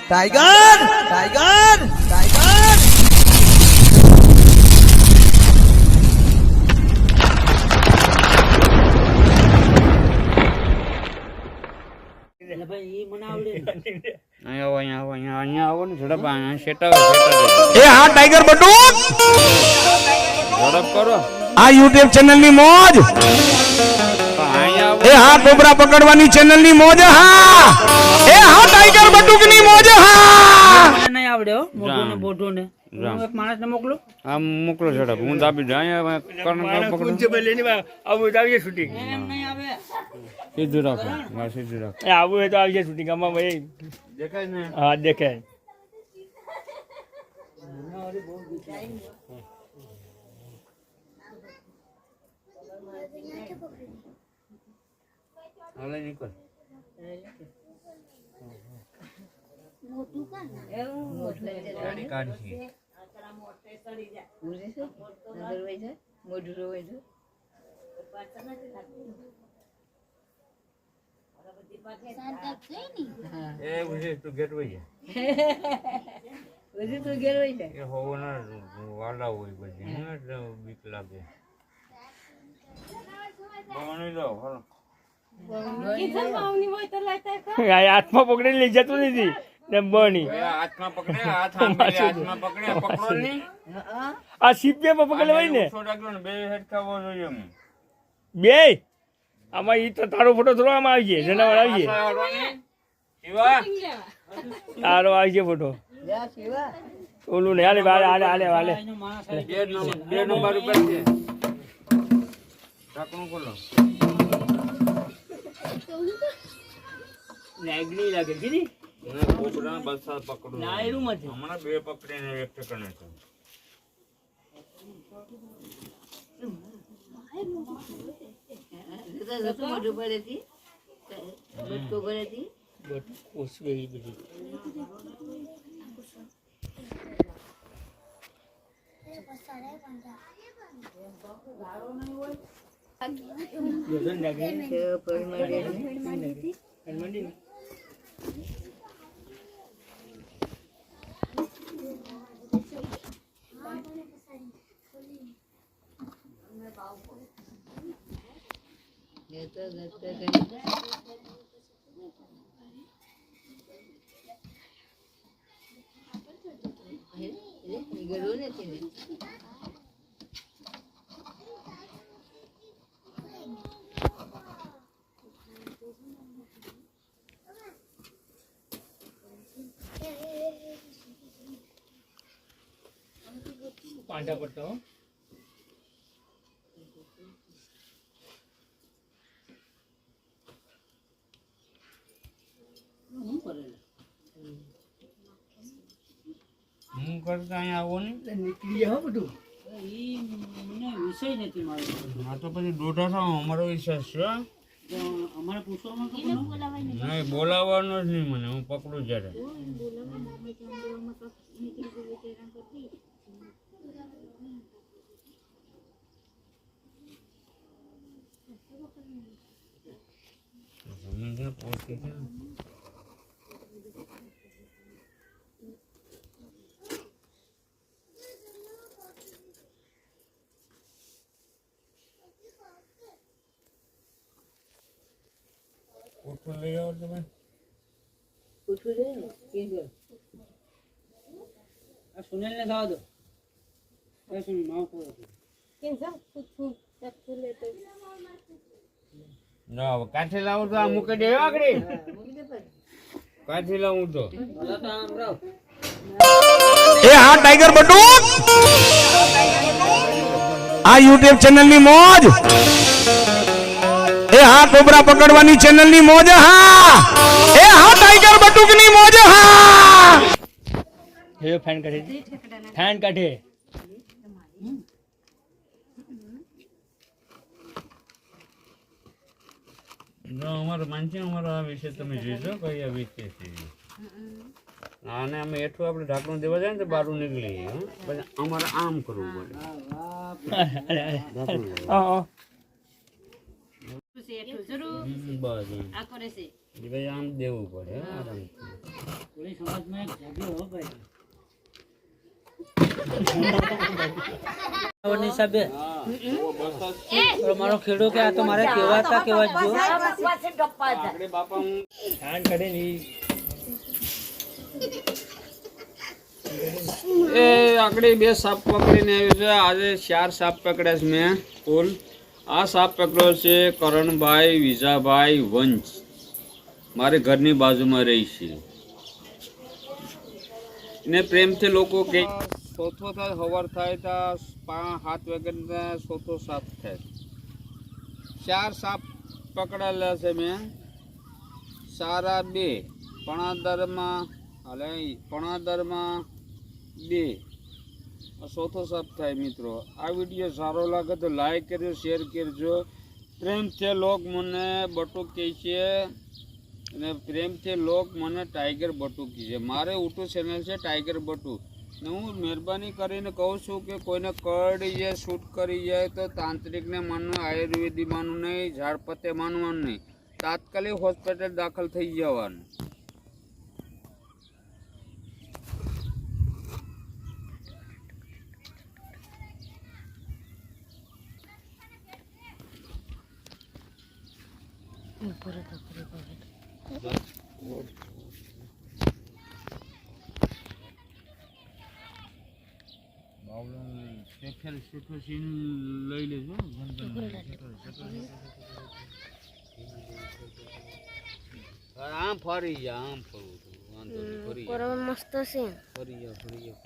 Tiger tiger tiger हाँ tiger Batuk आ YouTube channel नी मौज हाँ कोबरा पकड़वानी चैनल नी मौज हाँ हाँ टाइगर बटूक नी मौज हाँ नहीं आवड़े मोटो ने बोटो ने एक माणस ने मोकलो આ મોકલો ઝડપ હું દાબી દઉં અહીંયા કરણ પકડું આવું તો આવીએ શૂટિંગ એમ નહીં આવે સીધું રાખો બસ સીધું રાખો આવું હોય તો આવીએ શૂટિંગ આમાં ભાઈ દેખાય ને હા દેખાય હાલે નીકળ ગાડી કાઢી એ ઉજી તું ગેટ વઈ જા એ હોવાના વાલા હોય બધી એટલે બીક લાગે બની લો હાલો હાથમાં પકડી લઈ જતું નથી ને બની હાથમાં પકડે હાથમાં પકડે પકડો નહીં આ સીપે પકડે હોય ને બે હેડ ખાવો જોઈએ એમ બે આમાં ઈ તો તારો ફોટો થોડો આમાં આવી જાય જનાવર આવી જાય તારો આવી જાય ફોટો ઓલું ને હાલે હાલે હાલે હાલે બે નંબર ઉપર છે ઢાંકણું ખોલો લાગણી લાગે કીધી ના કોબરા બસા પકડો ના એરું નથી હમણાં બે પકડીને એક ઠેકાણે છે પાંડા પડતા હો હું કરતા અહીંયા આવો ને નીકળી જાય બધું ઈ મને વિષય નથી મારો આ તો પછી દોઢા થાવ અમારો વિશ્વાસ છે અમારે પૂછવામાં નહીં બોલાવવાનો જ નહીં મને હું પકડું જ્યારે પહોંચી છે ઉઠું લઈ આવો તમે સુનિલ ને થવા દો સુનિલ નામ પૂરો ના હવે કાઠી લાવું તો આ મૂકી દે આગળ કાઠી લાવું તો हाँ टाइगर बटूक आ यूट्यूब चैनल नी मौज हाँ कोबरा पकड़वानी चैनल नी मौज हाँ हाँ टाइगर बटूक नी मौज हाँ हे फैन काढे અમારો માનસી અમારો આ વિશે તમે જોઈજો કઈ આ વિશે છે આને અમે હેઠું આપણે ઢાંકણું દેવા જાય ને તો બહાર નીકળી પછી અમારે આમ કરવું પડે બસ ભાઈ આમ દેવું પડે આરામથી હિસાબે મારો ખેડૂત કે આ તો મારે કેવા હતા કેવા જો આપણે બાપા હું ધાન કરે ને એ આગળ બે સાપ પકડીને આવ્યો છે. આજે 4 સાપ પકડ્યા છે મેં કુલ. આ સાપ પકડ્યો છે કરણભાઈ વિજાભાઈ વંશ, મારે ઘરની બાજુમાં રહી છે. ને પ્રેમથી લોકો કે ચોથો થાય સવાર થાય તો 5-7 વાગ્યા ચોથો સાપ થાય. 4 સાપ પકડેલા છે મેં. સારા 2 પણાદરમાં 2 ચોથો સાપ થાય. મિત્રો આ વિડીયો સારો લાગે તો લાઈક કરજો, શેર કરજો. પ્રેમથી લોક મને બટુક કહે છે અને પ્રેમથી લોક મને ટાઈગર બટુક કહે છે. મારે યુટ્યુબ ચેનલ છે ટાઈગર બટુક. ને હું મહેરબાની કરીને કહું છું કે કોઈને કરડી જાય, શૂટ કરી જાય તો તાંત્રિકને માનવું, આયુર્વેદિક માનવું નહીં, ઝાડપતે માનવાનું નહીં, તાત્કાલિક હોસ્પિટલ દાખલ થઈ જવાનું. લઈ લેજો. આમ ફરી જા, આમ ફરવું વાંધો નહીં. ફરી જા, ફરી જા.